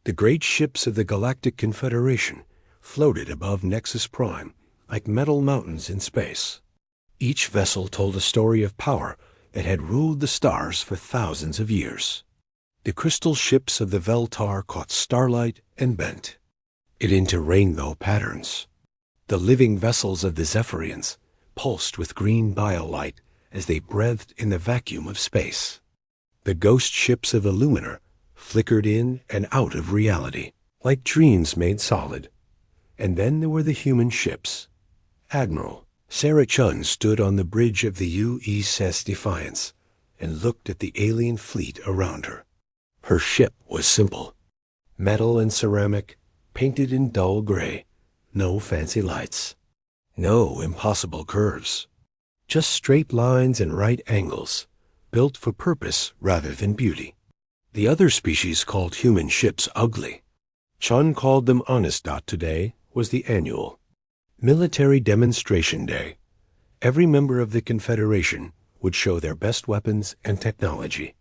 The great ships of the Galactic Confederation floated above Nexus Prime like metal mountains in space. Each vessel told a story of power that had ruled the stars for thousands of years. The crystal ships of the Veltar caught starlight and bent it into rainbow patterns. The living vessels of the Zephyrians pulsed with green biolight as they breathed in the vacuum of space. The ghost ships of the Luminar flickered in and out of reality, like dreams made solid. And then there were the human ships. Admiral Sarah Chun stood on the bridge of the USS Defiance and looked at the alien fleet around her. Her ship was simple. Metal and ceramic, painted in dull gray. No fancy lights. No impossible curves. Just straight lines and right angles, built for purpose rather than beauty. The other species called human ships ugly. Chun called them honest. Today was the annual Military Demonstration Day. Every member of the Confederation would show their best weapons and technology.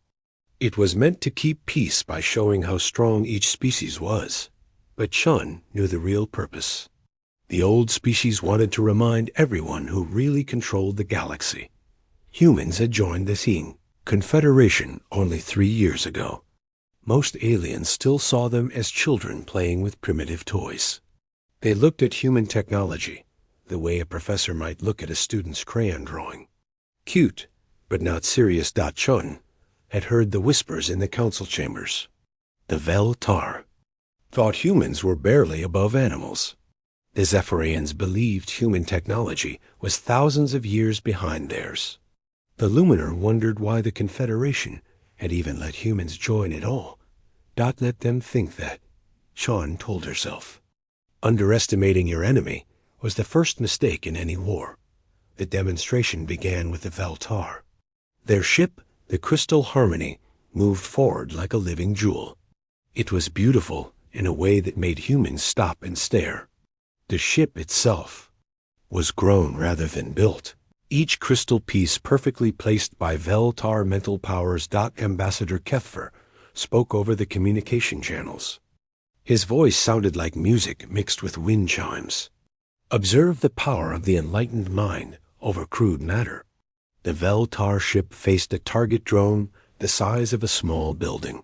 It was meant to keep peace by showing how strong each species was. But Chun knew the real purpose. The old species wanted to remind everyone who really controlled the galaxy. Humans had joined the Xing Confederation only 3 years ago. Most aliens still saw them as children playing with primitive toys. They looked at human technology the way a professor might look at a student's crayon drawing. Cute, but not serious. Chun had heard the whispers in the council chambers. The Veltar thought humans were barely above animals. The Zephyrians believed human technology was thousands of years behind theirs. The Luminar wondered why the Confederation had even let humans join at all. Let them think that, Chun told herself. Underestimating your enemy was the first mistake in any war. The demonstration began with the Veltar. Their ship, the Crystal Harmony, moved forward like a living jewel. It was beautiful in a way that made humans stop and stare. The ship itself was grown rather than built. Each crystal piece perfectly placed by Veltar mental powers. Ambassador Kethfer spoke over the communication channels. His voice sounded like music mixed with wind chimes. Observe the power of the enlightened mind over crude matter. The Veltar ship faced a target drone the size of a small building.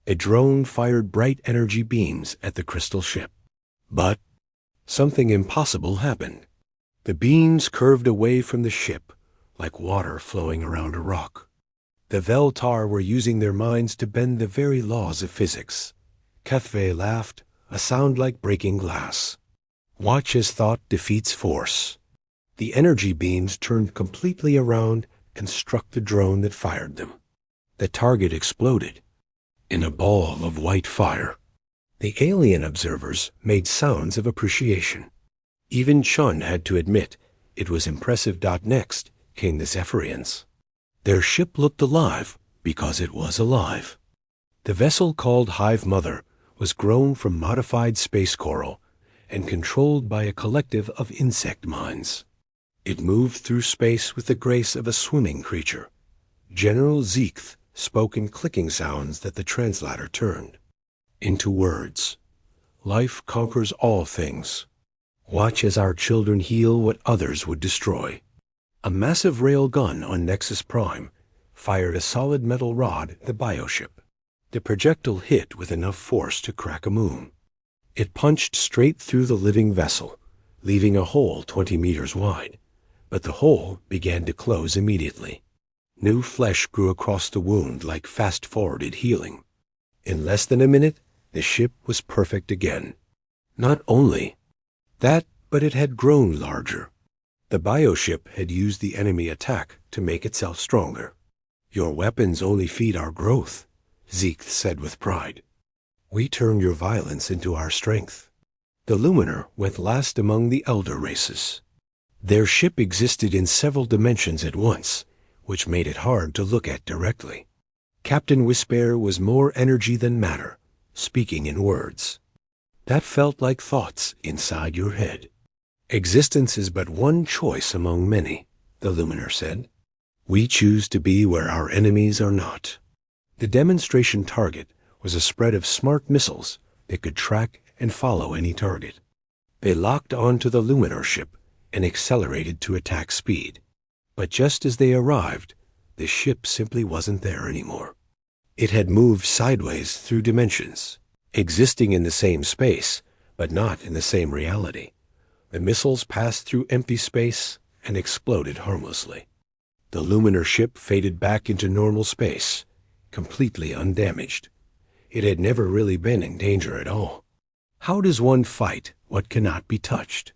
A drone fired bright energy beams at the crystal ship. But something impossible happened. The beams curved away from the ship like water flowing around a rock. The Veltar were using their minds to bend the very laws of physics. Kethve laughed, a sound like breaking glass. Watch as thought defeats force. The energy beams turned completely around and struck the drone that fired them. The target exploded in a ball of white fire. The alien observers made sounds of appreciation. Even Chun had to admit it was impressive. Next came the Zephyrians. Their ship looked alive because it was alive. The vessel called Hive Mother was grown from modified space coral and controlled by a collective of insect minds. It moved through space with the grace of a swimming creature. General Zeekth spoke in clicking sounds that the translator turned into words. Life conquers all things. Watch as our children heal what others would destroy. A massive rail gun on Nexus Prime fired a solid metal rod at the bioship. The projectile hit with enough force to crack a moon. It punched straight through the living vessel, leaving a hole 20 meters wide. But the hole began to close immediately. New flesh grew across the wound like fast-forwarded healing. In less than a minute, the ship was perfect again. Not only that, but it had grown larger. The bioship had used the enemy attack to make itself stronger. Your weapons only feed our growth, Zeekth said with pride. We turn your violence into our strength. The Luminar went last among the elder races. Their ship existed in several dimensions at once, which made it hard to look at directly. Captain Whisper was more energy than matter, speaking in words. That felt like thoughts inside your head. Existence is but one choice among many, the Luminar said. We choose to be where our enemies are not. The demonstration target was a spread of smart missiles that could track and follow any target. They locked onto the Luminar ship and accelerated to attack speed. But just as they arrived, the ship simply wasn't there anymore. It had moved sideways through dimensions, existing in the same space, but not in the same reality. The missiles passed through empty space and exploded harmlessly. The Luminar ship faded back into normal space, completely undamaged. It had never really been in danger at all. How does one fight what cannot be touched?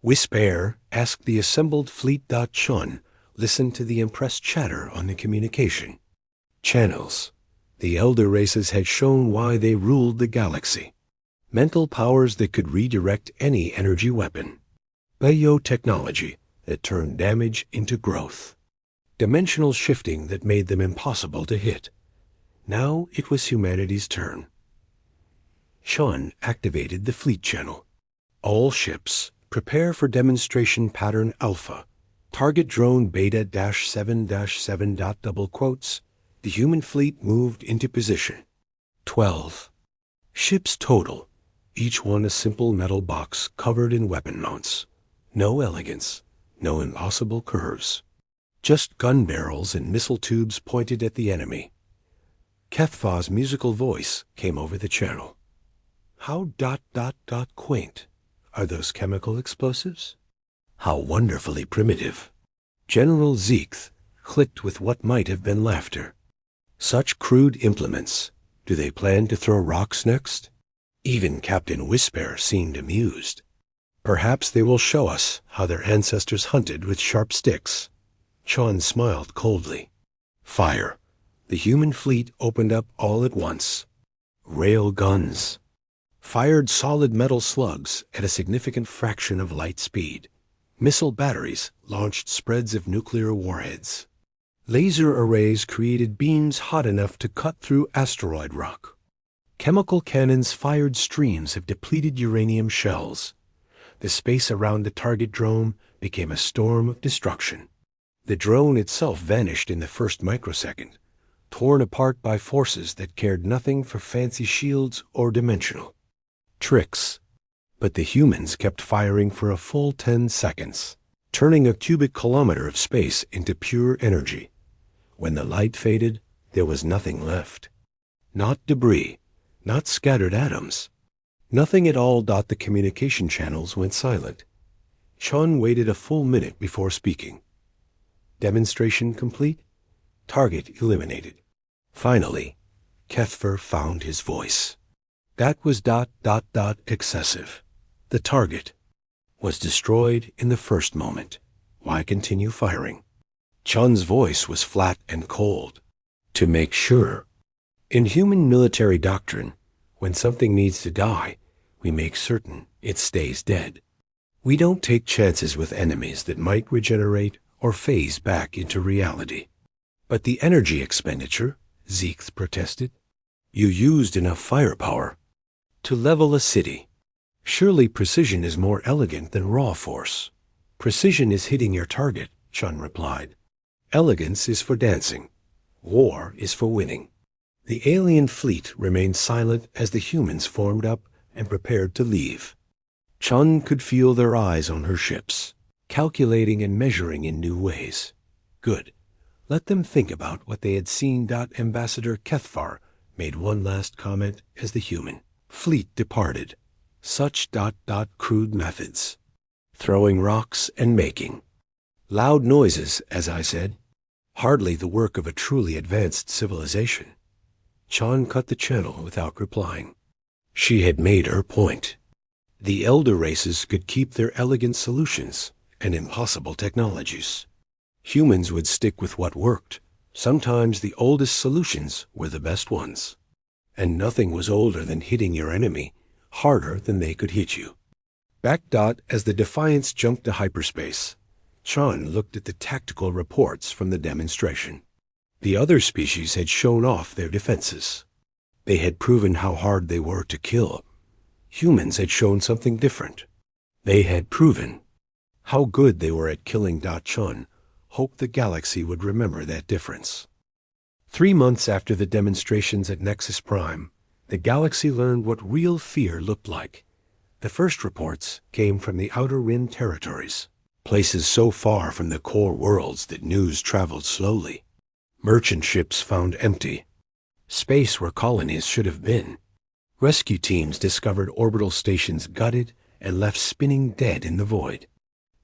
Wisp-Air asked the assembled fleet. Chun listened to the impressed chatter on the communication channels. The elder races had shown why they ruled the galaxy. Mental powers that could redirect any energy weapon. Biotechnology that turned damage into growth. Dimensional shifting that made them impossible to hit. Now it was humanity's turn. Chun activated the fleet channel. All ships, prepare for demonstration pattern Alpha. Target drone Beta-7-7. The human fleet moved into position. 12 ships total, each one a simple metal box covered in weapon mounts. No elegance, no impossible curves. Just gun barrels and missile tubes pointed at the enemy. Kethfa's musical voice came over the channel. How ... quaint. Are those chemical explosives? How wonderfully primitive. General Zeekth clicked with what might have been laughter. Such crude implements. Do they plan to throw rocks next? Even Captain Wisp-Air seemed amused. Perhaps they will show us how their ancestors hunted with sharp sticks. Chun smiled coldly. Fire. The human fleet opened up all at once. Rail guns. Fired solid metal slugs at a significant fraction of light speed. Missile batteries launched spreads of nuclear warheads. Laser arrays created beams hot enough to cut through asteroid rock. Chemical cannons fired streams of depleted uranium shells. The space around the target drone became a storm of destruction. The drone itself vanished in the first microsecond, torn apart by forces that cared nothing for fancy shields or dimensional tricks. But the humans kept firing for a full 10 seconds, turning a cubic kilometer of space into pure energy. When the light faded, there was nothing left. Not debris, not scattered atoms. Nothing at all. The communication channels went silent. Chun waited a full minute before speaking. Demonstration complete. Target eliminated. Finally, Kethfer found his voice. That was ... excessive. The target was destroyed in the first moment. Why continue firing? Chun's voice was flat and cold. To make sure. In human military doctrine, when something needs to die, we make certain it stays dead. We don't take chances with enemies that might regenerate or phase back into reality. But the energy expenditure, Zeekth protested. You used enough firepower to level a city. Surely precision is more elegant than raw force. Precision is hitting your target, Chun replied. Elegance is for dancing. War is for winning. The alien fleet remained silent as the humans formed up and prepared to leave. Chun could feel their eyes on her ships, calculating and measuring in new ways. Good. Let them think about what they had seen. Ambassador Kethfar made one last comment as the human fleet departed. Such ... crude methods. Throwing rocks and making loud noises, as I said. Hardly the work of a truly advanced civilization. Chun cut the channel without replying. She had made her point. The elder races could keep their elegant solutions and impossible technologies. Humans would stick with what worked. Sometimes the oldest solutions were the best ones. And nothing was older than hitting your enemy harder than they could hit you. Back. As the Defiance jumped to hyperspace, Chun looked at the tactical reports from the demonstration. The other species had shown off their defenses. They had proven how hard they were to kill. Humans had shown something different. They had proven how good they were at killing. Chun hoped the galaxy would remember that difference. 3 months after the demonstrations at Nexus Prime, the galaxy learned what real fear looked like. The first reports came from the Outer Rim territories, places so far from the core worlds that news traveled slowly. Merchant ships found empty. Space where colonies should have been. Rescue teams discovered orbital stations gutted and left spinning dead in the void.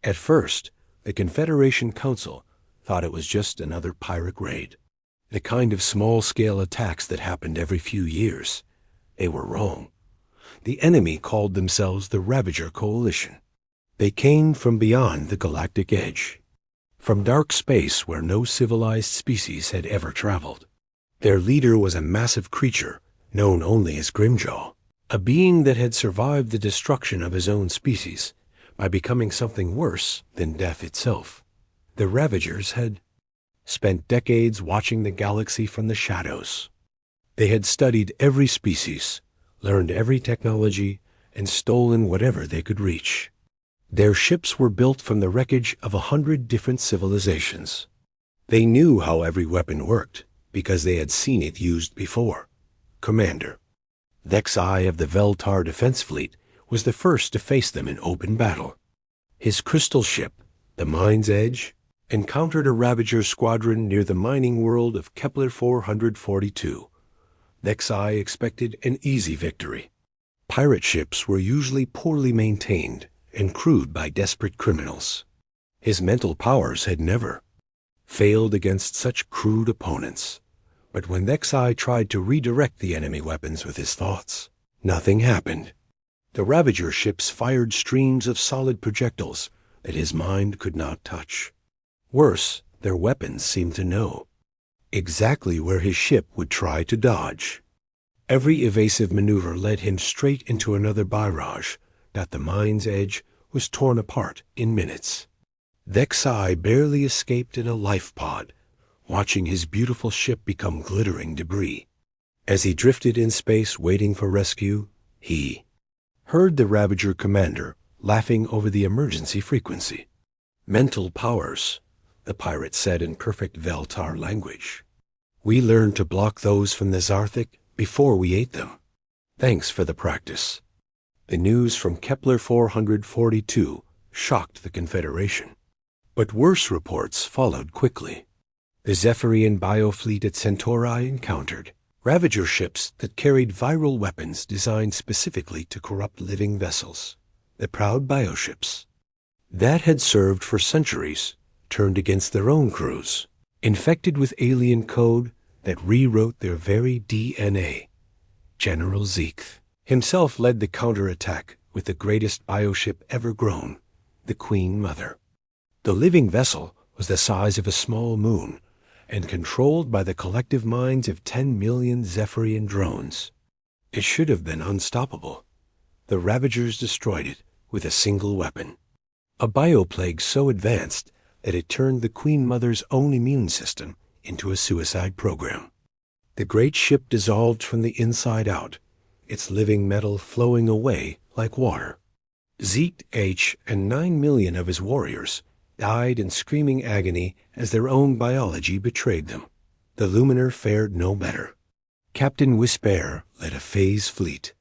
At first, the Confederation Council thought it was just another pirate raid, the kind of small-scale attacks that happened every few years. They were wrong. The enemy called themselves the Ravager Coalition. They came from beyond the galactic edge, from dark space where no civilized species had ever traveled. Their leader was a massive creature known only as Grimjaw, a being that had survived the destruction of his own species by becoming something worse than death itself. The Ravagers had spent decades watching the galaxy from the shadows. They had studied every species, learned every technology, and stolen whatever they could reach. Their ships were built from the wreckage of 100 different civilizations. They knew how every weapon worked because they had seen it used before. Commander Vexai of the Veltar Defense Fleet was the first to face them in open battle. His crystal ship, the Mind's Edge, encountered a Ravager squadron near the mining world of Kepler 442. Vexai expected an easy victory. Pirate ships were usually poorly maintained and crewed by desperate criminals. His mental powers had never failed against such crude opponents. But when Vexai tried to redirect the enemy weapons with his thoughts, nothing happened. The Ravager ships fired streams of solid projectiles that his mind could not touch. Worse, their weapons seemed to know exactly where his ship would try to dodge. Every evasive maneuver led him straight into another barrage that the Mind's Edge was torn apart in minutes. Vexai barely escaped in a life pod, watching his beautiful ship become glittering debris. As he drifted in space waiting for rescue, he heard the Ravager commander laughing over the emergency frequency. "Mental powers," the pirate said in perfect Veltar language. "We learned to block those from the Zarthic before we ate them. Thanks for the practice." The news from Kepler 442 shocked the Confederation. But worse reports followed quickly. The Zephyrian biofleet at Centauri encountered Ravager ships that carried viral weapons designed specifically to corrupt living vessels. The proud bioships that had served for centuries turned against their own crews, infected with alien code that rewrote their very DNA. General Zeek himself led the counterattack with the greatest bioship ever grown, the Queen Mother. The living vessel was the size of a small moon and controlled by the collective minds of 10 million Zephyrian drones. It should have been unstoppable. The Ravagers destroyed it with a single weapon, a bioplague so advanced that it turned the Queen Mother's own immune system into a suicide program. The great ship dissolved from the inside out, its living metal flowing away like water. Zeet H and 9 million of his warriors died in screaming agony as their own biology betrayed them. The Luminar fared no better. Captain Whisper led a phase fleet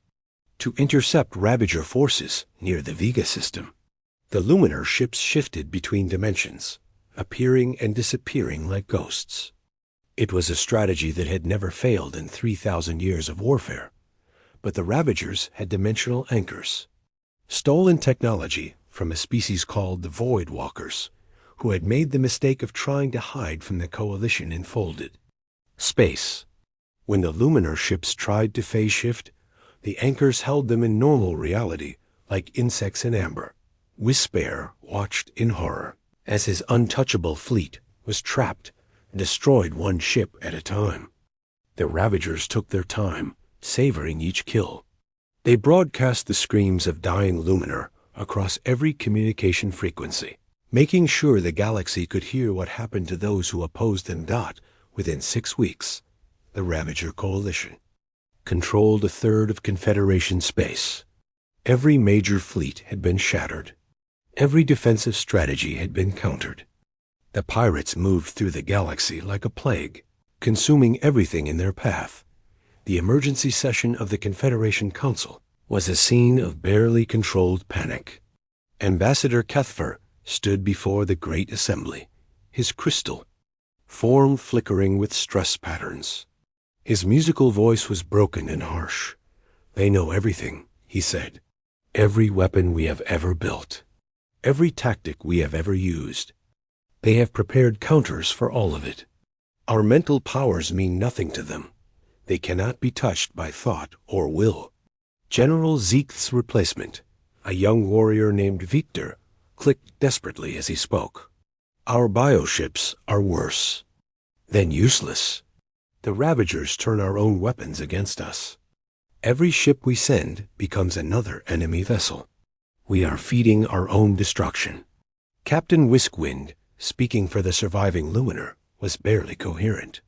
to intercept Ravager forces near the Vega system. The Luminar ships shifted between dimensions, appearing and disappearing like ghosts. It was a strategy that had never failed in 3,000 years of warfare. But the Ravagers had dimensional anchors, stolen technology from a species called the Void Walkers, who had made the mistake of trying to hide from the Coalition enfolded. Space. When the Luminar ships tried to phase shift, the anchors held them in normal reality, like insects in amber. Whisper watched in horror as his untouchable fleet was trapped and destroyed one ship at a time. The Ravagers took their time, savoring each kill. They broadcast the screams of dying Luminar across every communication frequency, making sure the galaxy could hear what happened to those who opposed them. Within 6 weeks, the Ravager Coalition controlled a third of Confederation space. Every major fleet had been shattered. Every defensive strategy had been countered. The pirates moved through the galaxy like a plague, consuming everything in their path. The emergency session of the Confederation Council was a scene of barely controlled panic. Ambassador Cathfer stood before the great assembly, his crystal form flickering with stress patterns. His musical voice was broken and harsh. "They know everything," he said. "Every weapon we have ever built. Every tactic we have ever used. They have prepared counters for all of it. Our mental powers mean nothing to them. They cannot be touched by thought or will." General Zeke's replacement, a young warrior named Victor, clicked desperately as he spoke. "Our bioships are worse than useless. The Ravagers turn our own weapons against us. Every ship we send becomes another enemy vessel. We are feeding our own destruction." Captain Whiskwind, speaking for the surviving Luminar, was barely coherent.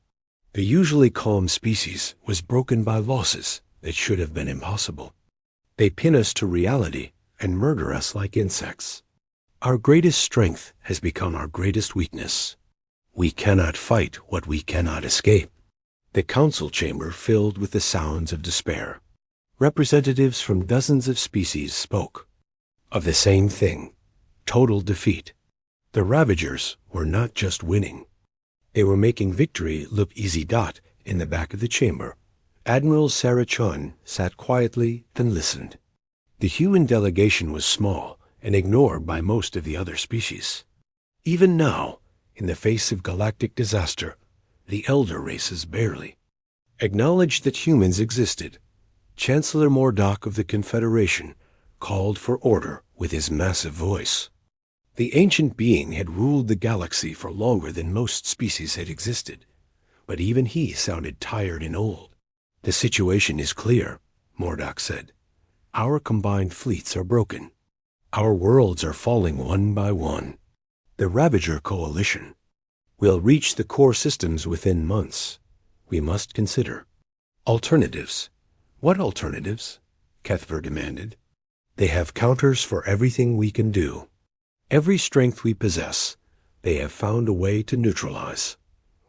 The usually calm species was broken by losses that should have been impossible. They pin us to reality and murder us like insects. Our greatest strength has become our greatest weakness. We cannot fight what we cannot escape. The council chamber filled with the sounds of despair. Representatives from dozens of species spoke of the same thing: total defeat. The Ravagers were not just winning. They were making victory look easy. In the back of the chamber, Admiral Sarah Chun sat quietly and listened. The human delegation was small and ignored by most of the other species. Even now, in the face of galactic disaster, the elder races barely acknowledged that humans existed. Chancellor Mordock of the Confederation called for order with his massive voice. The ancient being had ruled the galaxy for longer than most species had existed, but even he sounded tired and old. "The situation is clear," Mordock said. "Our combined fleets are broken. Our worlds are falling one by one. The Ravager Coalition will reach the core systems within months. We must consider alternatives." "What alternatives?" Cathver demanded. "They have counters for everything we can do. Every strength we possess, they have found a way to neutralize.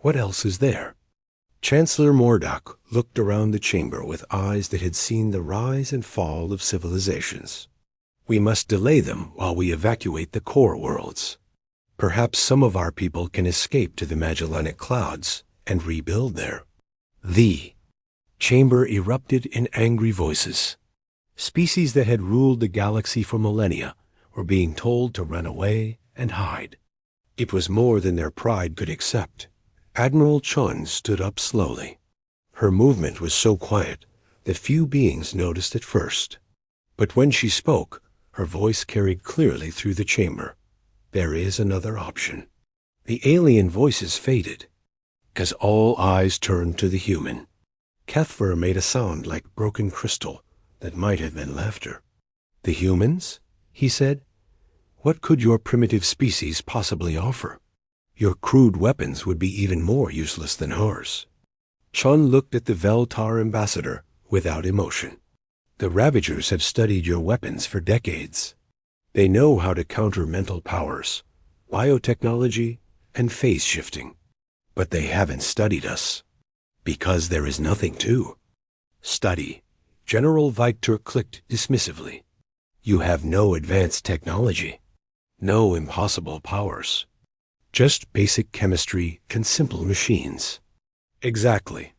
What else is there?" Chancellor Mordock looked around the chamber with eyes that had seen the rise and fall of civilizations. "We must delay them while we evacuate the core worlds. Perhaps some of our people can escape to the Magellanic Clouds and rebuild there." The chamber erupted in angry voices. Species that had ruled the galaxy for millennia were being told to run away and hide. It was more than their pride could accept. Admiral Chun stood up slowly. Her movement was so quiet that few beings noticed at first. But when she spoke, her voice carried clearly through the chamber. "There is another option." The alien voices faded, as all eyes turned to the human. Cathver made a sound like broken crystal that might have been laughter. "The humans?" he said. "What could your primitive species possibly offer? Your crude weapons would be even more useless than ours." Chun looked at the Veltar ambassador without emotion. "The Ravagers have studied your weapons for decades. They know how to counter mental powers, biotechnology, and phase shifting. But they haven't studied us. Because there is nothing to study." General Victor clicked dismissively. "You have no advanced technology, no impossible powers. Just basic chemistry and simple machines." "Exactly,"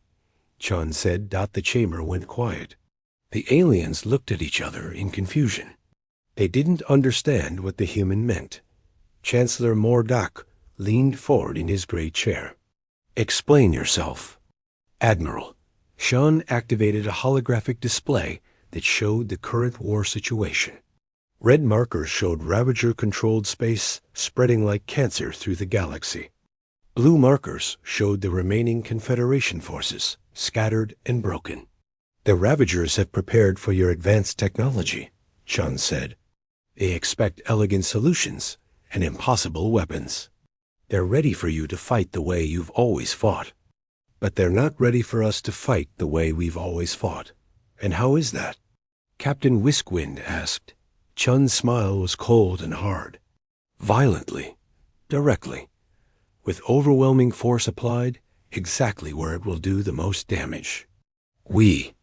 Chun said. The chamber went quiet. The aliens looked at each other in confusion. They didn't understand what the human meant. Chancellor Mordock leaned forward in his great chair. "Explain yourself." "Admiral." Chun activated a holographic display that showed the current war situation. Red markers showed Ravager-controlled space spreading like cancer through the galaxy. Blue markers showed the remaining Confederation forces, scattered and broken. "The Ravagers have prepared for your advanced technology," Chun said. "They expect elegant solutions and impossible weapons. They're ready for you to fight the way you've always fought. But they're not ready for us to fight the way we've always fought." "And how is that?" Captain Whiskwind asked. Chun's smile was cold and hard. "Violently, directly, with overwhelming force applied exactly where it will do the most damage." We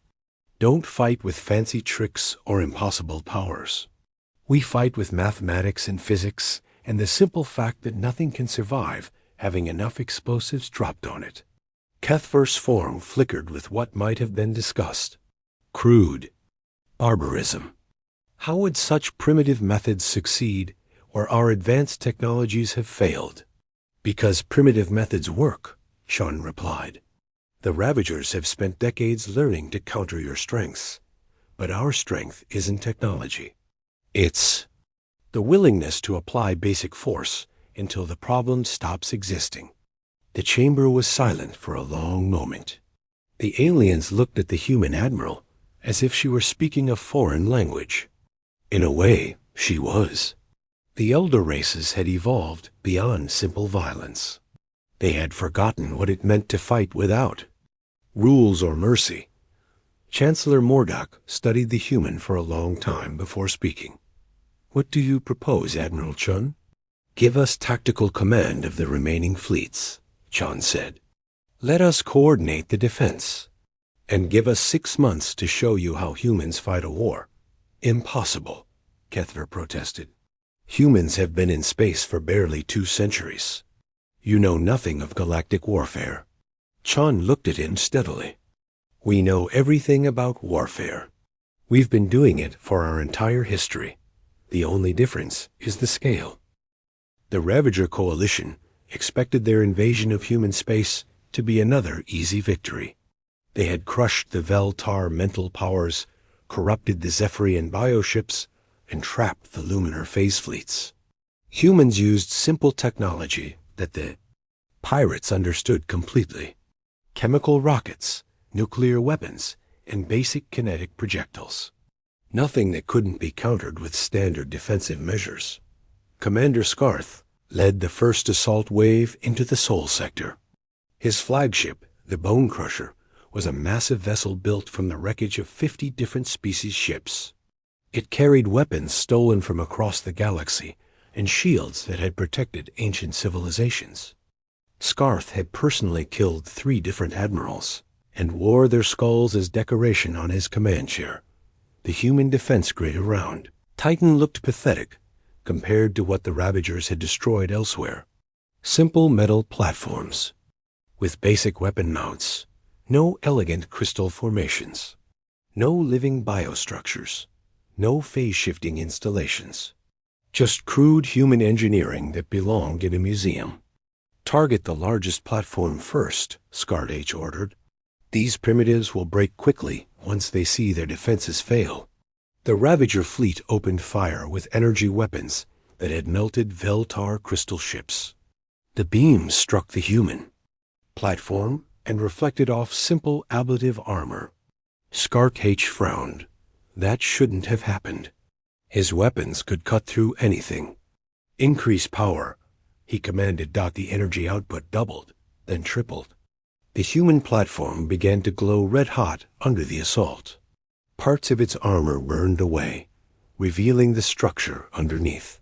don't fight with fancy tricks or impossible powers. We fight with mathematics and physics and the simple fact that nothing can survive having enough explosives dropped on it. Cuthbert's form flickered with what might have been discussed. Crude. Barbarism. How would such primitive methods succeed where our advanced technologies have failed? Because primitive methods work, Sean replied. The Ravagers have spent decades learning to counter your strengths. But our strength isn't technology. It's the willingness to apply basic force until the problem stops existing. The chamber was silent for a long moment. The aliens looked at the human admiral as if she were speaking a foreign language. In a way, she was. The elder races had evolved beyond simple violence. They had forgotten what it meant to fight without rules or mercy. Chancellor Mordok studied the human for a long time before speaking. What do you propose, Admiral Chun? Give us tactical command of the remaining fleets, Chun said. Let us coordinate the defense. And give us 6 months to show you how humans fight a war. Impossible, Kethver protested. Humans have been in space for barely 2 centuries. You know nothing of galactic warfare. Chun looked at him steadily. We know everything about warfare. We've been doing it for our entire history. The only difference is the scale. The Ravager Coalition expected their invasion of human space to be another easy victory. They had crushed the Veltar mental powers, corrupted the Zephyrian bioships, and trapped the Luminar phase fleets. Humans used simple technology that the pirates understood completely. Chemical rockets, nuclear weapons, and basic kinetic projectiles. Nothing that couldn't be countered with standard defensive measures. Commander Scarth led the first assault wave into the Sol sector. His flagship, the Bone Crusher, was a massive vessel built from the wreckage of 50 different species ships. It carried weapons stolen from across the galaxy and shields that had protected ancient civilizations. Scarth had personally killed 3 different admirals and wore their skulls as decoration on his command chair. The human defense grid around Titan looked pathetic compared to what the Ravagers had destroyed elsewhere. Simple metal platforms with basic weapon mounts, no elegant crystal formations, no living biostructures, no phase-shifting installations. Just crude human engineering that belonged in a museum. Target the largest platform first, Scart H ordered. These primitives will break quickly once they see their defenses fail. The Ravager fleet opened fire with energy weapons that had melted Veltar crystal ships. The beams struck the human platform and reflected off simple ablative armor. Scart H frowned. That shouldn't have happened. His weapons could cut through anything. Increase power, he commanded. The energy output doubled, then tripled. The human platform began to glow red-hot under the assault. Parts of its armor burned away, revealing the structure underneath.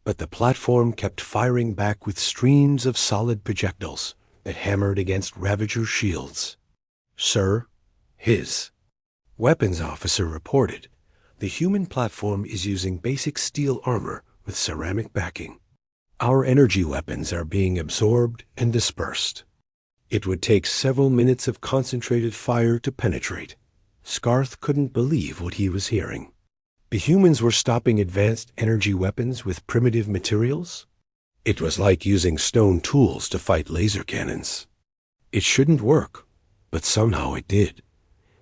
But the platform kept firing back with streams of solid projectiles that hammered against Ravager shields. Sir, his weapons officer reported, the human platform is using basic steel armor with ceramic backing. Our energy weapons are being absorbed and dispersed. It would take several minutes of concentrated fire to penetrate. Scarth couldn't believe what he was hearing. The humans were stopping advanced energy weapons with primitive materials? It was like using stone tools to fight laser cannons. It shouldn't work, but somehow it did.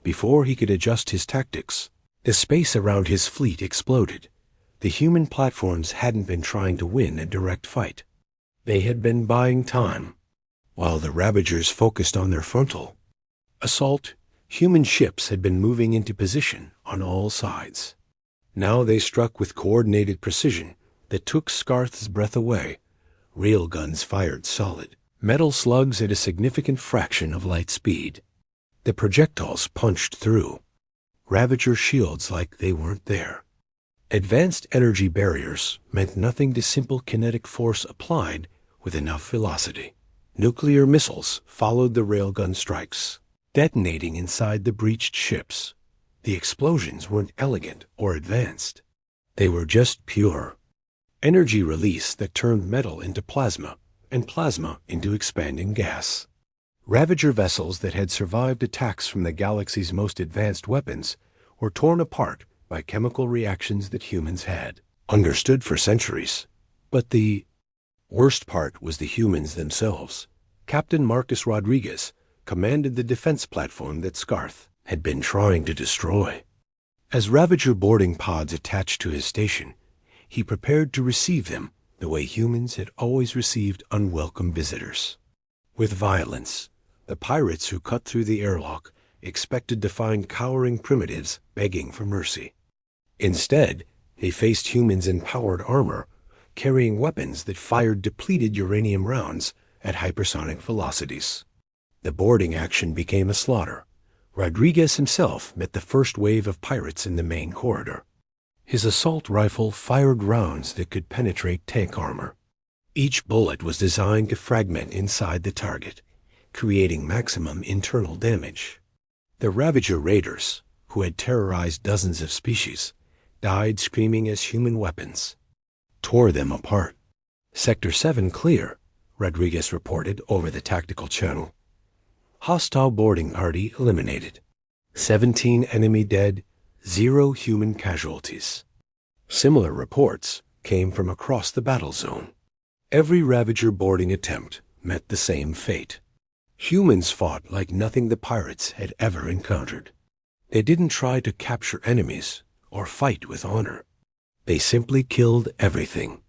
Before he could adjust his tactics, the space around his fleet exploded. The human platforms hadn't been trying to win a direct fight. They had been buying time. While the Ravagers focused on their frontal assault, human ships had been moving into position on all sides. Now they struck with coordinated precision that took Scarth's breath away. Railguns fired solid, metal slugs at a significant fraction of light speed. The projectiles punched through Ravager shields like they weren't there. Advanced energy barriers meant nothing to simple kinetic force applied with enough velocity. Nuclear missiles followed the railgun strikes. detonating inside the breached ships. The explosions weren't elegant or advanced. They were just pure energy release that turned metal into plasma, and plasma into expanding gas. Ravager vessels that had survived attacks from the galaxy's most advanced weapons were torn apart by chemical reactions that humans had understood for centuries. But the worst part was the humans themselves. Captain Marcus Rodriguez commanded the defense platform that Scarth had been trying to destroy. As Ravager boarding pods attached to his station, he prepared to receive them the way humans had always received unwelcome visitors. With violence, the pirates who cut through the airlock expected to find cowering primitives begging for mercy. Instead, they faced humans in powered armor, carrying weapons that fired depleted uranium rounds at hypersonic velocities. The boarding action became a slaughter. Rodriguez himself met the first wave of pirates in the main corridor. His assault rifle fired rounds that could penetrate tank armor. Each bullet was designed to fragment inside the target, creating maximum internal damage. The Ravager raiders, who had terrorized dozens of species, died screaming as human weapons tore them apart. Sector 7 clear, Rodriguez reported over the tactical channel. Hostile boarding party eliminated. 17 enemy dead, 0 human casualties. Similar reports came from across the battle zone. Every Ravager boarding attempt met the same fate. Humans fought like nothing the pirates had ever encountered. They didn't try to capture enemies or fight with honor. They simply killed everything.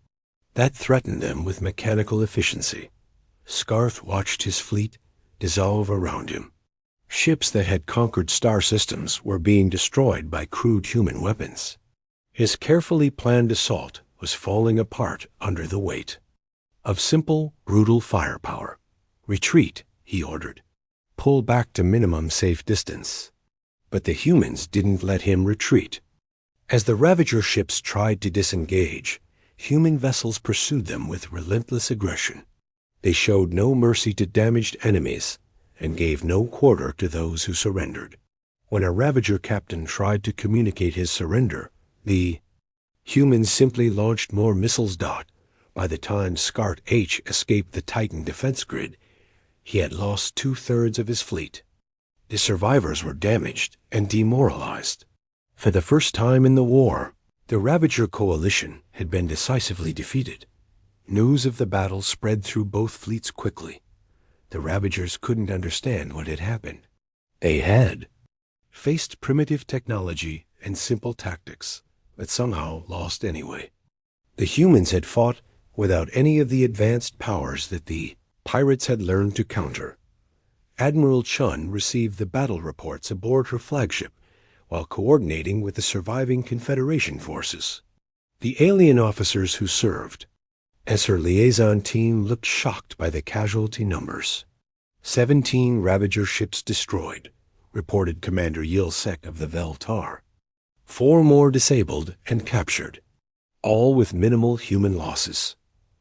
That threatened them with mechanical efficiency. Scarth watched his fleet dissolve around him. Ships that had conquered star systems were being destroyed by crude human weapons. His carefully planned assault was falling apart under the weight of simple, brutal firepower. Retreat, he ordered. Pull back to minimum safe distance. But the humans didn't let him retreat. As the Ravager ships tried to disengage, human vessels pursued them with relentless aggression. They showed no mercy to damaged enemies and gave no quarter to those who surrendered. When a Ravager captain tried to communicate his surrender, the humans simply launched more missiles. By the time Scart H escaped the Titan defense grid, he had lost 2/3 of his fleet. The survivors were damaged and demoralized. For the first time in the war, the Ravager coalition had been decisively defeated. News of the battle spread through both fleets quickly. The Ravagers couldn't understand what had happened. They had faced primitive technology and simple tactics, but somehow lost anyway. The humans had fought without any of the advanced powers that the pirates had learned to counter. Admiral Chun received the battle reports aboard her flagship while coordinating with the surviving Confederation forces. The alien officers who served as her liaison team looked shocked by the casualty numbers. 17 Ravager ships destroyed, reported Commander Yilsek of the Veltar. 4 more disabled and captured, all with minimal human losses.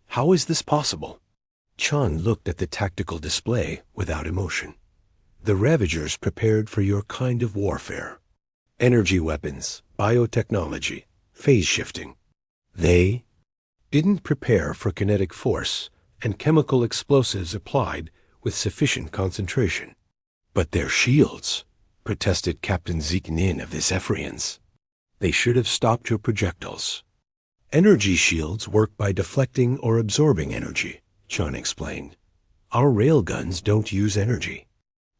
How is this possible? Chun looked at the tactical display without emotion. The Ravagers prepared for your kind of warfare. Energy weapons, biotechnology, phase shifting. They didn't prepare for kinetic force and chemical explosives applied with sufficient concentration. But their shields, protested Captain Zeknin of the Zephyrians. They should have stopped your projectiles. Energy shields work by deflecting or absorbing energy, Chun explained. Our railguns don't use energy.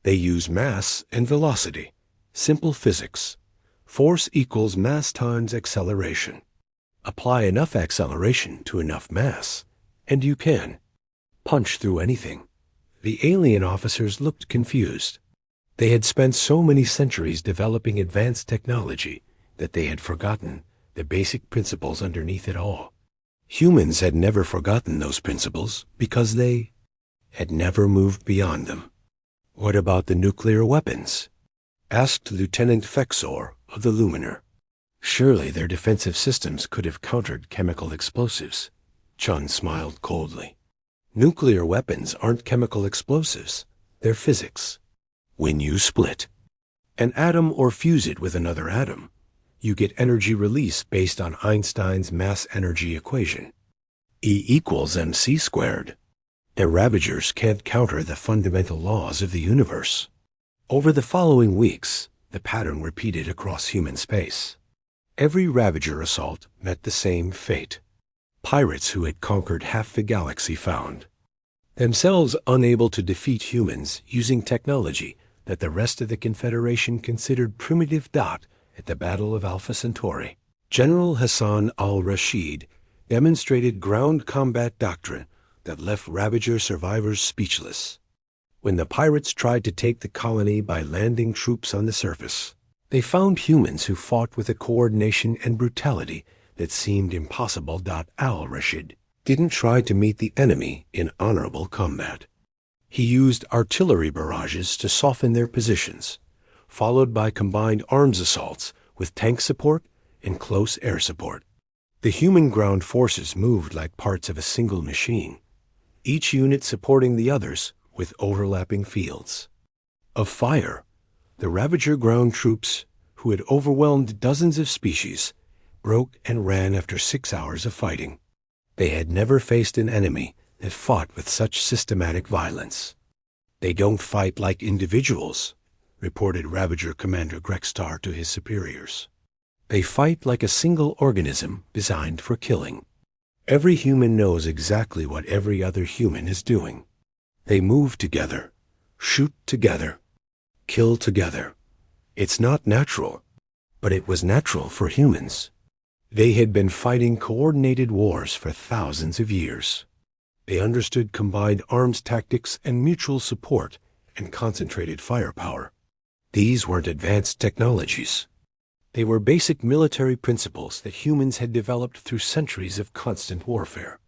They use mass and velocity. Simple physics. Force equals mass times acceleration. Apply enough acceleration to enough mass, and you can punch through anything. The alien officers looked confused. They had spent so many centuries developing advanced technology that they had forgotten the basic principles underneath it all. Humans had never forgotten those principles because they had never moved beyond them. What about the nuclear weapons? Asked Lieutenant Fexor of the Luminar. Surely their defensive systems could have countered chemical explosives. Chun smiled coldly. Nuclear weapons aren't chemical explosives. They're physics. When you split an atom or fuse it with another atom, you get energy release based on Einstein's mass energy equation. E equals mc squared. The Ravagers can't counter the fundamental laws of the universe. Over the following weeks, the pattern repeated across human space. Every Ravager assault met the same fate. Pirates who had conquered half the galaxy found themselves unable to defeat humans using technology that the rest of the Confederation considered primitive. At the Battle of Alpha Centauri, General Hassan al-Rashid demonstrated ground combat doctrine that left Ravager survivors speechless. When the pirates tried to take the colony by landing troops on the surface, they found humans who fought with a coordination and brutality that seemed impossible. Al-Rashid didn't try to meet the enemy in honorable combat. He used artillery barrages to soften their positions, followed by combined arms assaults with tank support and close air support. The human ground forces moved like parts of a single machine, each unit supporting the others with overlapping fields of fire. The Ravager ground troops, who had overwhelmed dozens of species, broke and ran after 6 hours of fighting. They had never faced an enemy that fought with such systematic violence. "They don't fight like individuals," reported Ravager Commander Grextar to his superiors. "They fight like a single organism designed for killing. Every human knows exactly what every other human is doing. They move together, shoot together, kill together. It's not natural, but it was natural for humans. They had been fighting coordinated wars for thousands of years. They understood combined arms tactics and mutual support and concentrated firepower. These weren't advanced technologies. They were basic military principles that humans had developed through centuries of constant warfare.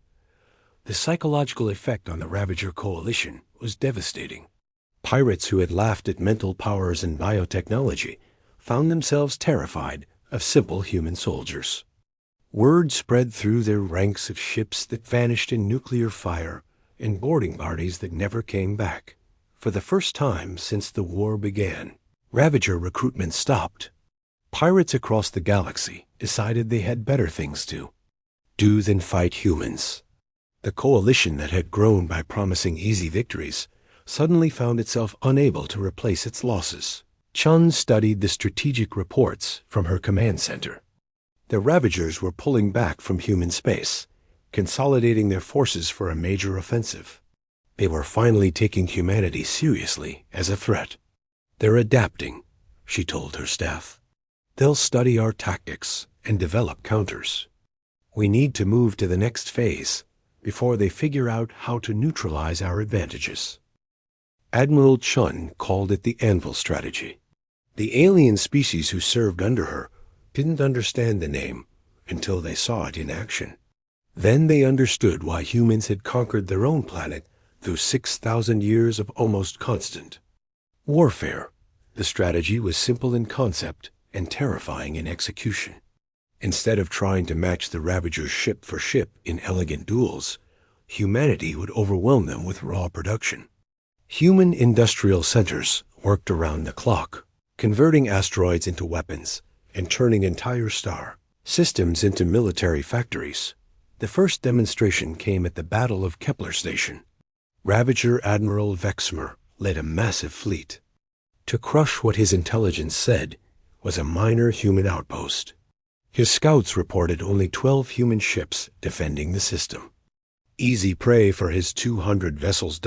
The psychological effect on the Ravager coalition was devastating. Pirates who had laughed at mental powers and biotechnology found themselves terrified of simple human soldiers. Word spread through their ranks of ships that vanished in nuclear fire and boarding parties that never came back. For the first time since the war began, Ravager recruitment stopped. Pirates across the galaxy decided they had better things to do than fight humans. The coalition that had grown by promising easy victories suddenly found itself unable to replace its losses. Chun studied the strategic reports from her command center. The Ravagers were pulling back from human space, consolidating their forces for a major offensive. They were finally taking humanity seriously as a threat. "They're adapting," she told her staff. "They'll study our tactics and develop counters. We need to move to the next phase before they figure out how to neutralize our advantages." Admiral Chun called it the Anvil Strategy. The alien species who served under her didn't understand the name until they saw it in action. Then they understood why humans had conquered their own planet through 6,000 years of almost constant warfare. The strategy was simple in concept and terrifying in execution. Instead of trying to match the Ravagers ship for ship in elegant duels, humanity would overwhelm them with raw production. Human industrial centers worked around the clock, converting asteroids into weapons and turning entire star systems into military factories. The first demonstration came at the Battle of Kepler Station. Ravager Admiral Vexmer led a massive fleet. To crush what his intelligence said was a minor human outpost. His scouts reported only 12 human ships defending the system. Easy prey for his 200 vessels.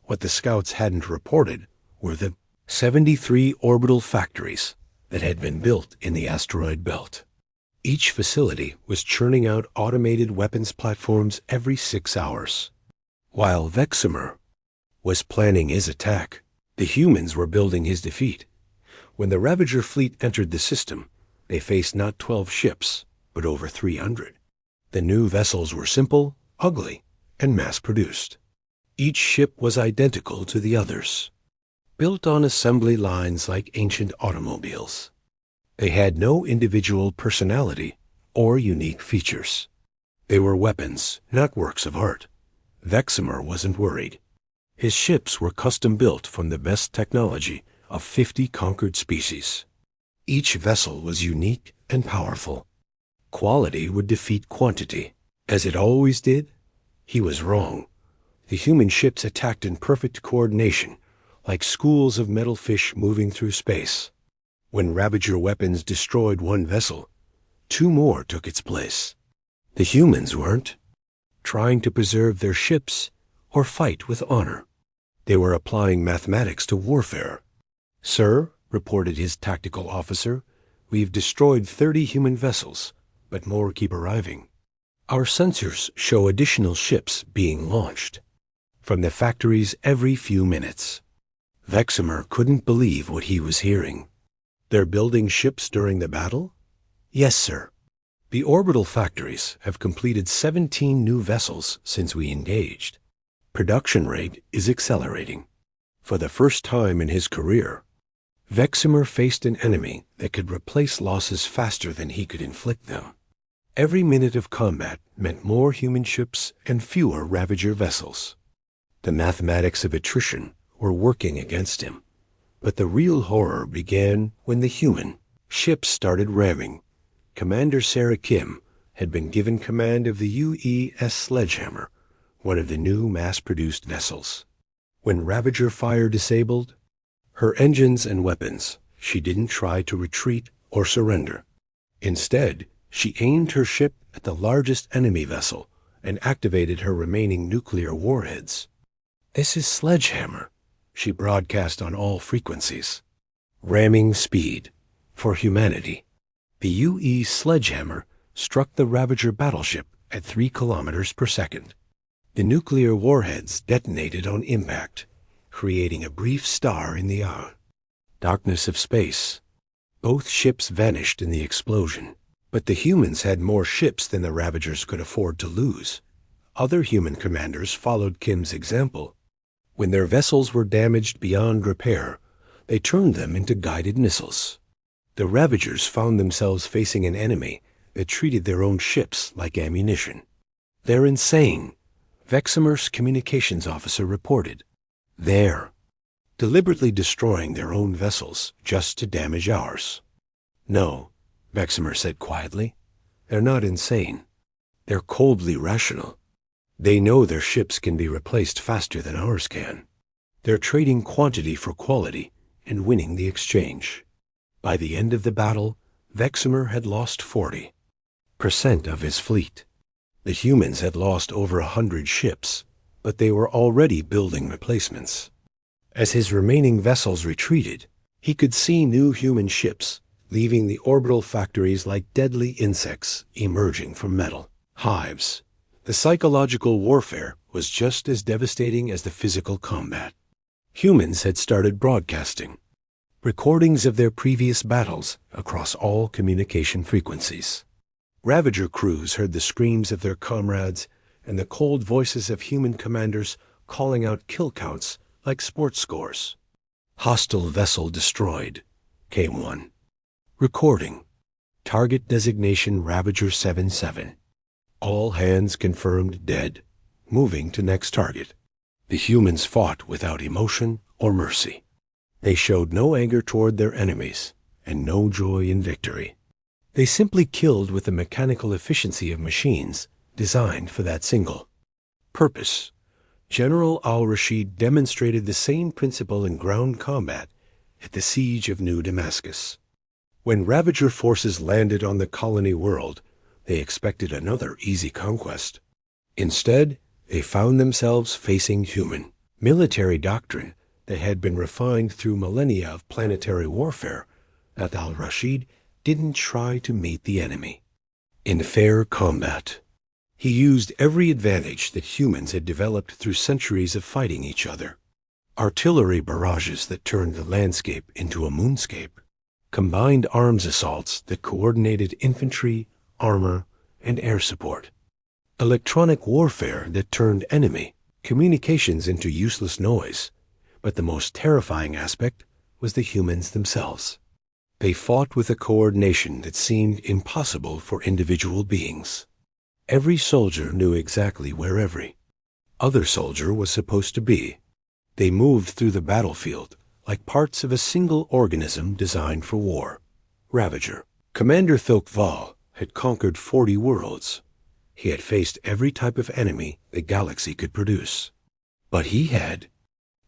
What the scouts hadn't reported were the 73 orbital factories that had been built in the asteroid belt. Each facility was churning out automated weapons platforms every 6 hours. While Vexmer was planning his attack, the humans were building his defeat. When the Ravager fleet entered the system, they faced not 12 ships, but over 300. The new vessels were simple, ugly, and mass-produced. Each ship was identical to the others, built on assembly lines like ancient automobiles. They had no individual personality or unique features. They were weapons, not works of art. Vexmer wasn't worried. His ships were custom-built from the best technology of 50 conquered species. Each vessel was unique and powerful. Quality would defeat quantity, as it always did. He was wrong. The human ships attacked in perfect coordination, like schools of metal fish moving through space. When Ravager weapons destroyed one vessel, 2 more took its place. The humans weren't trying to preserve their ships or fight with honor. They were applying mathematics to warfare. "Sir," reported his tactical officer, "we've destroyed 30 human vessels, but more keep arriving. Our sensors show additional ships being launched from the factories every few minutes." Vexamer couldn't believe what he was hearing. "They're building ships during the battle?" "Yes, sir. The orbital factories have completed 17 new vessels since we engaged. Production rate is accelerating." For the first time in his career, Vexamer faced an enemy that could replace losses faster than he could inflict them. Every minute of combat meant more human ships and fewer Ravager vessels. The mathematics of attrition were working against him. But the real horror began when the human ships started ramming. Commander Sarah Kim had been given command of the UES Sledgehammer, one of the new mass-produced vessels. When Ravager fire disabled her engines and weapons, she didn't try to retreat or surrender. Instead, she aimed her ship at the largest enemy vessel and activated her remaining nuclear warheads. "This is Sledgehammer," she broadcast on all frequencies. Ramming speed for humanity. The UE Sledgehammer struck the Ravager battleship at 3 kilometers per second. The nuclear warheads detonated on impact, creating a brief star in the eye. Darkness of space. Both ships vanished in the explosion, but the humans had more ships than the Ravagers could afford to lose. Other human commanders followed Kim's example. When their vessels were damaged beyond repair, they turned them into guided missiles. The Ravagers found themselves facing an enemy that treated their own ships like ammunition. "They're insane," Vexamer's communications officer reported. "They're deliberately destroying their own vessels just to damage ours." "No," Vexamer said quietly. "They're not insane. They're coldly rational. They know their ships can be replaced faster than ours can. They're trading quantity for quality and winning the exchange." By the end of the battle, Vexamer had lost 40% of his fleet. The humans had lost over 100 ships, but they were already building replacements. As his remaining vessels retreated, he could see new human ships leaving the orbital factories like deadly insects emerging from metal hives. The psychological warfare was just as devastating as the physical combat. Humans had started broadcasting recordings of their previous battles across all communication frequencies. Ravager crews heard the screams of their comrades and the cold voices of human commanders calling out kill counts like sports scores. "Hostile vessel destroyed," came one. Recording. "Target designation Ravager 77. All hands confirmed dead. Moving to next target." The humans fought without emotion or mercy. They showed no anger toward their enemies and no joy in victory. They simply killed with the mechanical efficiency of machines designed for that single purpose. General al-Rashid demonstrated the same principle in ground combat at the siege of New Damascus. When Ravager forces landed on the colony world, they expected another easy conquest. Instead, they found themselves facing human military doctrine that had been refined through millennia of planetary warfare. That al-Rashid didn't try to meet the enemy in fair combat. He used every advantage that humans had developed through centuries of fighting each other. Artillery barrages that turned the landscape into a moonscape. Combined arms assaults that coordinated infantry, armor, and air support. Electronic warfare that turned enemy communications into useless noise. But the most terrifying aspect was the humans themselves. They fought with a coordination that seemed impossible for individual beings. Every soldier knew exactly where every other soldier was supposed to be. They moved through the battlefield like parts of a single organism designed for war. Ravager. Commander Thokval had conquered 40 worlds. He had faced every type of enemy the galaxy could produce. But he had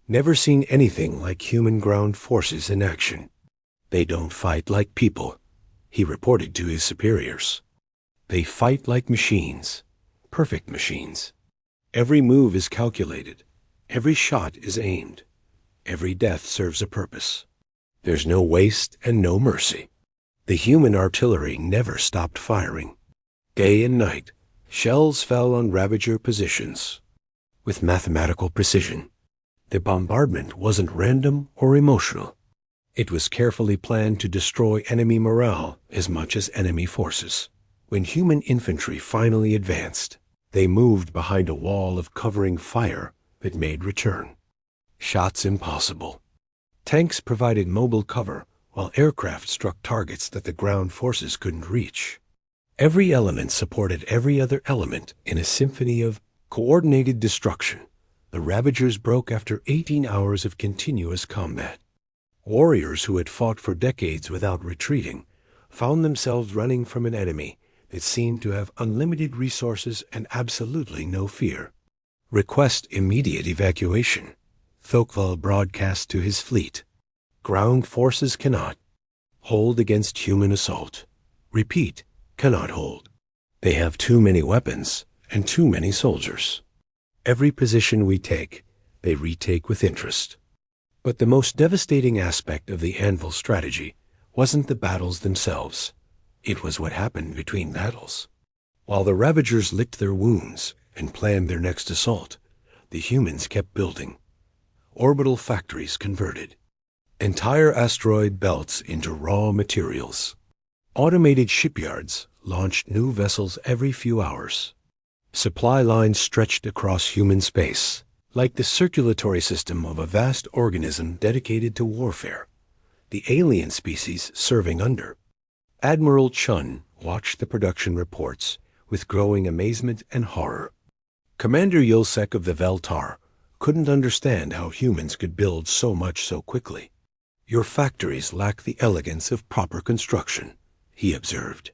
never seen anything like human ground forces in action. They don't fight like people, he reported to his superiors. They fight like machines, perfect machines. Every move is calculated. Every shot is aimed. Every death serves a purpose. There's no waste and no mercy. The human artillery never stopped firing. Day and night, shells fell on Ravager positions with mathematical precision. The bombardment wasn't random or emotional. It was carefully planned to destroy enemy morale as much as enemy forces. When human infantry finally advanced, they moved behind a wall of covering fire that made return shots impossible. Tanks provided mobile cover, while aircraft struck targets that the ground forces couldn't reach. Every element supported every other element in a symphony of coordinated destruction. The Ravagers broke after 18 hours of continuous combat. Warriors who had fought for decades without retreating found themselves running from an enemy that seemed to have unlimited resources and absolutely no fear. Request immediate evacuation, Thokval broadcast to his fleet. Ground forces cannot hold against human assault. Repeat, cannot hold. They have too many weapons and too many soldiers. Every position we take, they retake with interest. But the most devastating aspect of the Anvil strategy wasn't the battles themselves. It was what happened between battles. While the Ravagers licked their wounds and planned their next assault, the humans kept building. Orbital factories converted entire asteroid belts into raw materials. Automated shipyards launched new vessels every few hours. Supply lines stretched across human space, like the circulatory system of a vast organism dedicated to warfare, the alien species serving under. Admiral Chun watched the production reports with growing amazement and horror. Commander Yulsek of the Veltar couldn't understand how humans could build so much so quickly. Your factories lack the elegance of proper construction, he observed.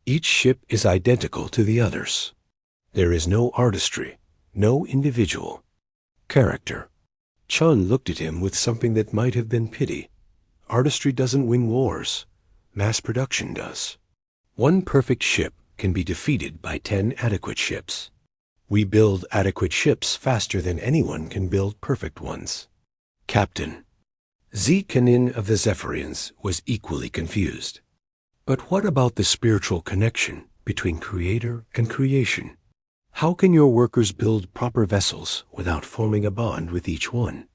Each ship is identical to the others. There is no artistry, no individual character. Chun looked at him with something that might have been pity. Artistry doesn't win wars. Mass production does. One perfect ship can be defeated by 10 adequate ships. We build adequate ships faster than anyone can build perfect ones. Captain Zekanin of the Zephyrians was equally confused. But what about the spiritual connection between creator and creation? How can your workers build proper vessels without forming a bond with each one?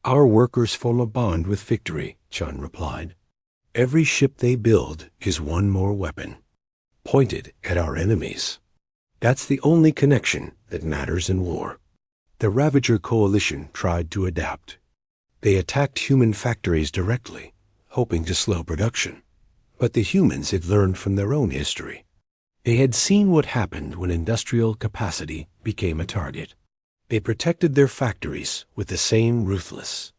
Our workers form a bond with victory, Chun replied. Every ship they build is one more weapon, pointed at our enemies. That's the only connection that matters in war. The Ravager coalition tried to adapt. They attacked human factories directly, hoping to slow production. But the humans had learned from their own history. They had seen what happened when industrial capacity became a target. They protected their factories with the same ruthless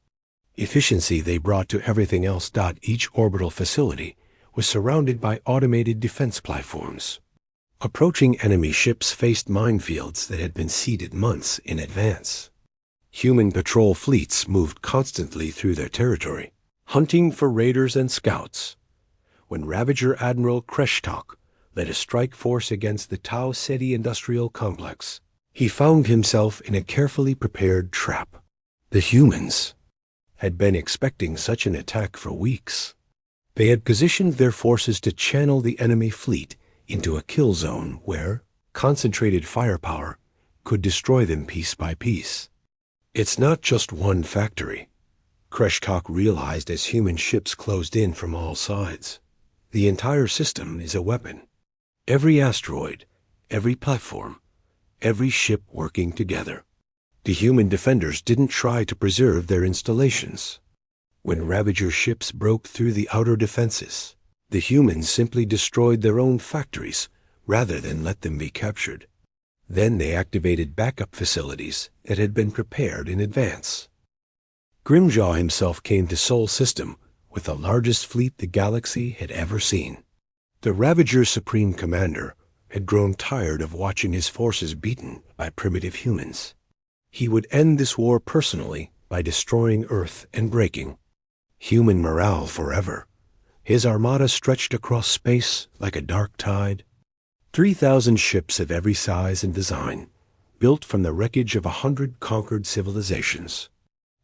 efficiency they brought to everything else. Each orbital facility was surrounded by automated defense platforms. Approaching enemy ships faced minefields that had been seeded months in advance. Human patrol fleets moved constantly through their territory, hunting for raiders and scouts. When Ravager Admiral Kreshtok led a strike force against the Tau Ceti industrial complex, he found himself in a carefully prepared trap. The humans had been expecting such an attack for weeks. They had positioned their forces to channel the enemy fleet into a kill zone where concentrated firepower could destroy them piece by piece. It's not just one factory, Kreshtok realized as human ships closed in from all sides. The entire system is a weapon. Every asteroid, every platform, every ship working together. The human defenders didn't try to preserve their installations. When Ravager ships broke through the outer defenses, the humans simply destroyed their own factories rather than let them be captured. Then they activated backup facilities that had been prepared in advance. Grimjaw himself came to Sol System with the largest fleet the galaxy had ever seen. The Ravager's supreme commander had grown tired of watching his forces beaten by primitive humans. He would end this war personally by destroying Earth and breaking human morale forever. His armada stretched across space like a dark tide. 3,000 ships of every size and design, built from the wreckage of 100 conquered civilizations.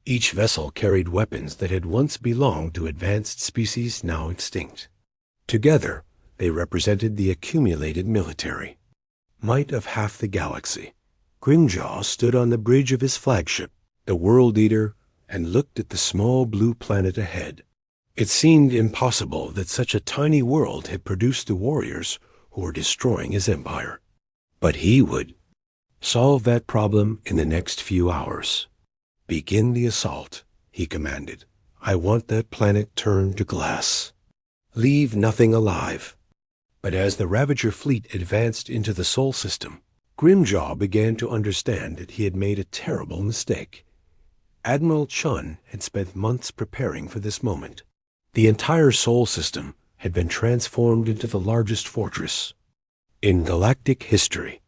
Each vessel carried weapons that had once belonged to advanced species now extinct. Together, they represented the accumulated military might of half the galaxy. Grimjaw stood on the bridge of his flagship, the World Eater, and looked at the small blue planet ahead. It seemed impossible that such a tiny world had produced the warriors who were destroying his empire. But he would solve that problem in the next few hours. "Begin the assault," he commanded. "I want that planet turned to glass. Leave nothing alive." But as the Ravager fleet advanced into the Sol System, Grimjaw began to understand that he had made a terrible mistake. Admiral Chun had spent months preparing for this moment. The entire Sol System had been transformed into the largest fortress in galactic history.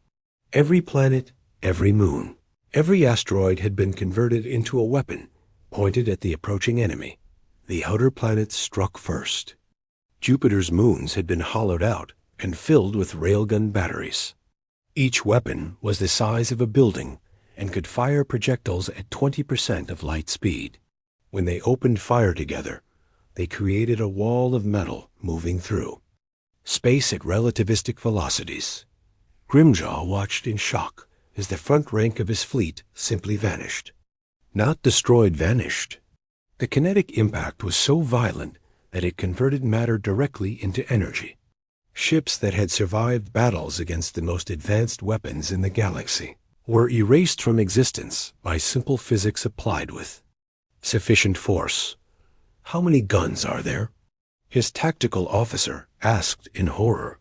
Every planet, every moon, every asteroid had been converted into a weapon pointed at the approaching enemy. The outer planets struck first. Jupiter's moons had been hollowed out and filled with railgun batteries. Each weapon was the size of a building and could fire projectiles at 20% of light speed. When they opened fire together, they created a wall of metal moving through space at relativistic velocities. Grimjaw watched in shock as the front rank of his fleet simply vanished. Not destroyed, vanished. The kinetic impact was so violent that it converted matter directly into energy. Ships that had survived battles against the most advanced weapons in the galaxy were erased from existence by simple physics applied with sufficient force. "How many guns are there?" his tactical officer asked in horror.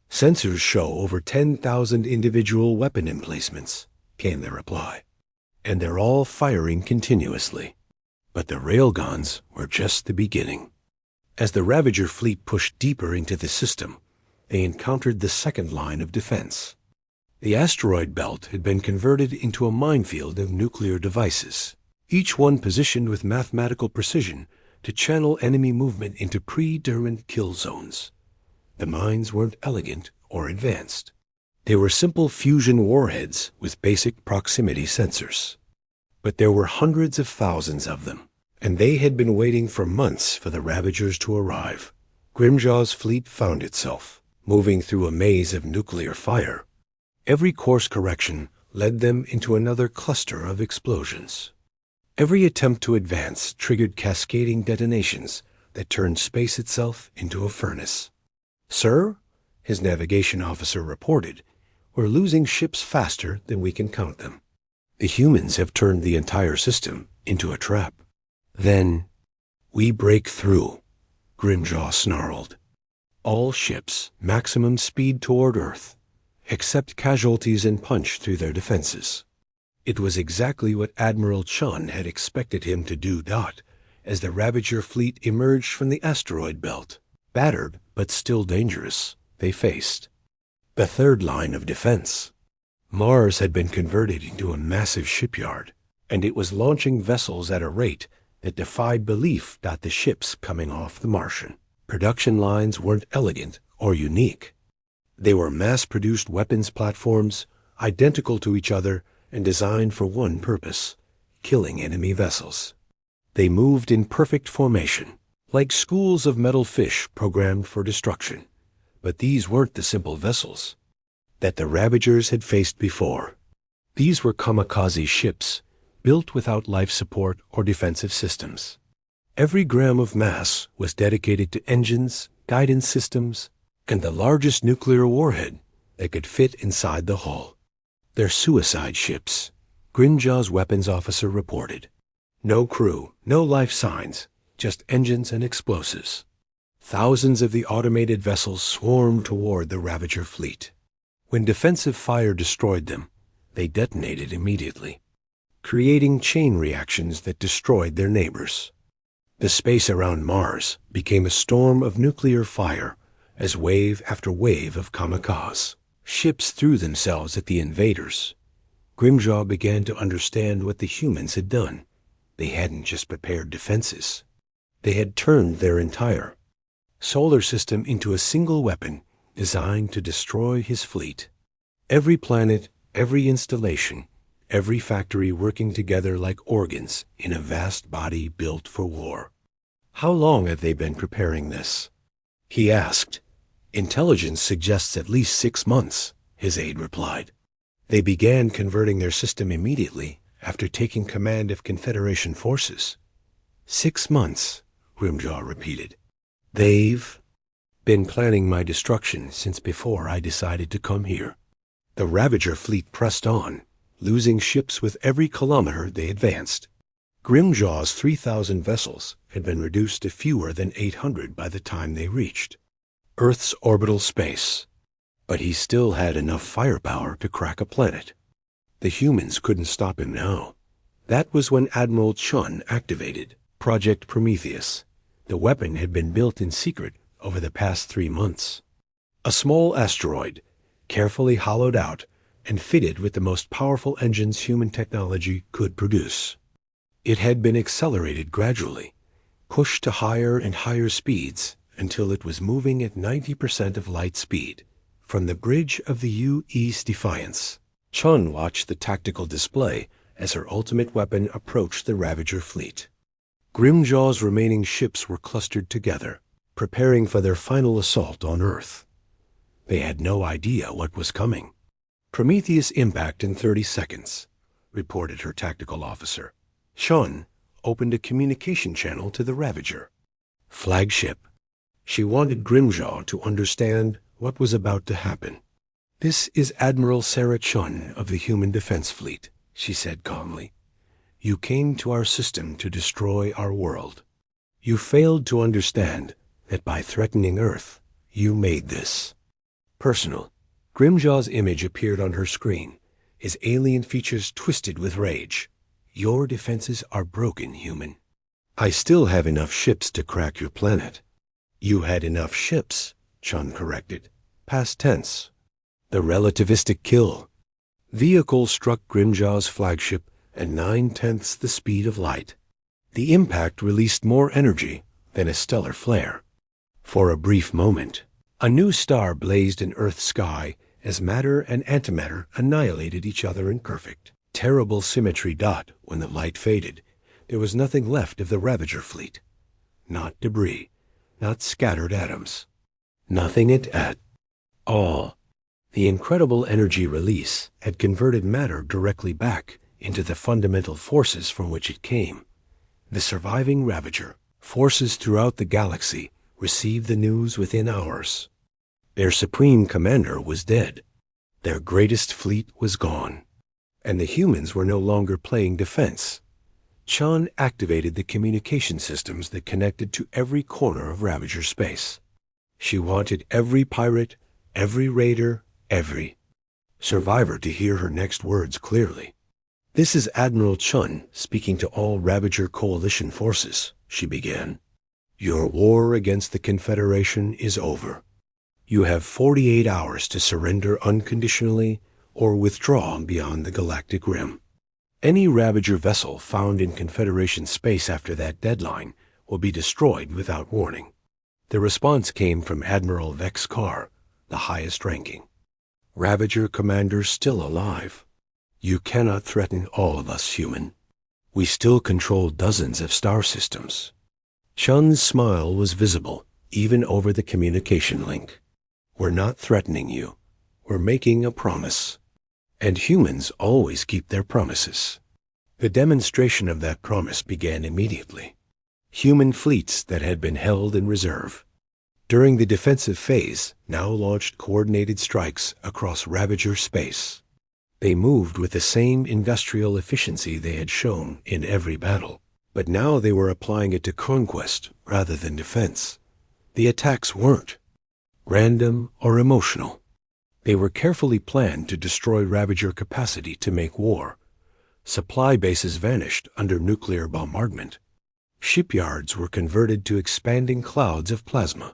"Sensors show over 10,000 individual weapon emplacements," came the reply. "And they're all firing continuously." But the railguns were just the beginning. As the Ravager fleet pushed deeper into the system, they encountered the second line of defense. The asteroid belt had been converted into a minefield of nuclear devices, each one positioned with mathematical precision to channel enemy movement into predetermined kill zones. The mines weren't elegant or advanced. They were simple fusion warheads with basic proximity sensors. But there were hundreds of thousands of them, and they had been waiting for months for the Ravagers to arrive. Grimjaw's fleet found itself moving through a maze of nuclear fire. Every course correction led them into another cluster of explosions. Every attempt to advance triggered cascading detonations that turned space itself into a furnace. "Sir," his navigation officer reported, "we're losing ships faster than we can count them. The humans have turned the entire system into a trap." "Then we break through," Grimjaw snarled. "All ships, maximum speed toward Earth. Accept casualties and punch through their defenses." It was exactly what Admiral Chun had expected him to do. As the Ravager fleet emerged from the asteroid belt, battered but still dangerous, they faced the third line of defense. Mars had been converted into a massive shipyard, and it was launching vessels at a rate that defied belief. The ships coming off the Martian production lines weren't elegant or unique. They were mass-produced weapons platforms, identical to each other and designed for one purpose: killing enemy vessels. They moved in perfect formation, like schools of metal fish programmed for destruction. But these weren't the simple vessels that the Ravagers had faced before. These were kamikaze ships, built without life support or defensive systems. Every gram of mass was dedicated to engines, guidance systems, and the largest nuclear warhead that could fit inside the hull. "They're suicide ships," Grimjaw's weapons officer reported. "No crew, no life signs, just engines and explosives." Thousands of the automated vessels swarmed toward the Ravager fleet. When defensive fire destroyed them, they detonated immediately. creating chain reactions that destroyed their neighbors. The space around Mars became a storm of nuclear fire as wave after wave of kamikaze ships threw themselves at the invaders. Grimjaw began to understand what the humans had done. They hadn't just prepared defenses. They had turned their entire solar system into a single weapon designed to destroy his fleet. Every planet, every installation, every factory working together like organs in a vast body built for war. "How long have they been preparing this?" he asked. "Intelligence suggests at least 6 months," his aide replied. "They began converting their system immediately after taking command of Confederation forces." 6 months, Grimjaw repeated. "They've been planning my destruction since before I decided to come here." The Ravager fleet pressed on, losing ships with every kilometer they advanced. Grimjaw's 3,000 vessels had been reduced to fewer than 800 by the time they reached Earth's orbital space. But he still had enough firepower to crack a planet. The humans couldn't stop him now. That was when Admiral Chun activated Project Prometheus. The weapon had been built in secret over the past 3 months. A small asteroid, carefully hollowed out and fitted with the most powerful engines human technology could produce. It had been accelerated gradually, pushed to higher and higher speeds until it was moving at 90% of light speed from the bridge of the U.E.'s Defiance. Chun watched the tactical display as her ultimate weapon approached the Ravager fleet. Grimjaw's remaining ships were clustered together, preparing for their final assault on Earth. They had no idea what was coming. "Prometheus impact in 30 seconds, reported her tactical officer. Chun opened a communication channel to the Ravager flagship. She wanted Grimjaw to understand what was about to happen. "This is Admiral Sarah Chun of the Human Defense Fleet," she said calmly. "You came to our system to destroy our world. You failed to understand that by threatening Earth, you made this personal." Grimjaw's image appeared on her screen, his alien features twisted with rage. "Your defenses are broken, human. I still have enough ships to crack your planet." "You had enough ships," Chun corrected. Past tense. The relativistic kill. Vehicle struck Grimjaw's flagship at 9/10 the speed of light. The impact released more energy than a stellar flare. For a brief moment, a new star blazed in Earth's sky as matter and antimatter annihilated each other in perfect, terrible symmetry. When the light faded, there was nothing left of the Ravager fleet. Not debris, not scattered atoms. Nothing at all. The incredible energy release had converted matter directly back into the fundamental forces from which it came. The surviving Ravager forces throughout the galaxy received the news within hours. Their supreme commander was dead. Their greatest fleet was gone. And the humans were no longer playing defense. Chun activated the communication systems that connected to every corner of Ravager space. She wanted every pirate, every raider, every survivor to hear her next words clearly. "This is Admiral Chun speaking to all Ravager Coalition forces," she began. "Your war against the Confederation is over. You have 48 hours to surrender unconditionally or withdraw beyond the galactic rim. Any Ravager vessel found in Confederation space after that deadline will be destroyed without warning." The response came from Admiral Vex Carr, the highest ranking. "Ravager commander still alive. You cannot threaten all of us, human. We still control dozens of star systems." Chun's smile was visible, even over the communication link. "We're not threatening you. We're making a promise. And humans always keep their promises." The demonstration of that promise began immediately. Human fleets that had been held in reserve during the defensive phase now launched coordinated strikes across Ravager space. They moved with the same industrial efficiency they had shown in every battle, but now they were applying it to conquest rather than defense. The attacks weren't random or emotional. They were carefully planned to destroy Ravager capacity to make war. Supply bases vanished under nuclear bombardment. Shipyards were converted to expanding clouds of plasma.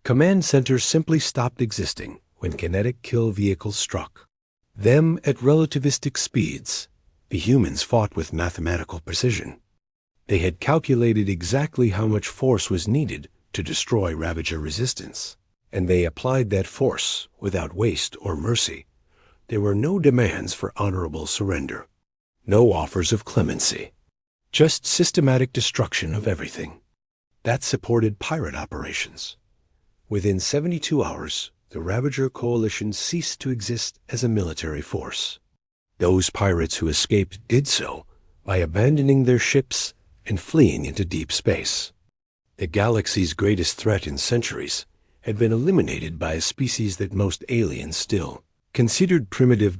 Command centers simply stopped existing when kinetic kill vehicles struck. Them at relativistic speeds, the humans fought with mathematical precision. They had calculated exactly how much force was needed to destroy Ravager resistance, and they applied that force without waste or mercy. There were no demands for honorable surrender, no offers of clemency, just systematic destruction of everything. That supported pirate operations. Within 72 hours, the Ravager Coalition ceased to exist as a military force. Those pirates who escaped did so by abandoning their ships and fleeing into deep space. The galaxy's greatest threat in centuries had been eliminated by a species that most aliens still considered primitive.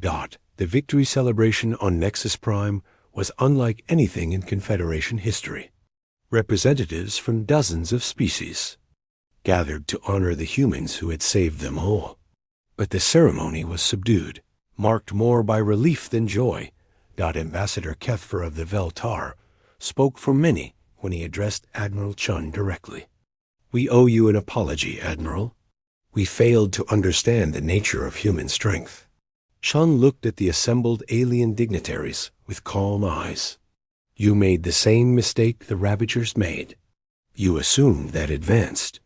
The victory celebration on Nexus Prime was unlike anything in Confederation history. Representatives from dozens of species gathered to honor the humans who had saved them all. But the ceremony was subdued, marked more by relief than joy. Ambassador Kethfer of the Veltar spoke for many when he addressed Admiral Chun directly. "We owe you an apology, Admiral. We failed to understand the nature of human strength." Chun looked at the assembled alien dignitaries with calm eyes. "You made the same mistake the Ravagers made. You assumed that advanced,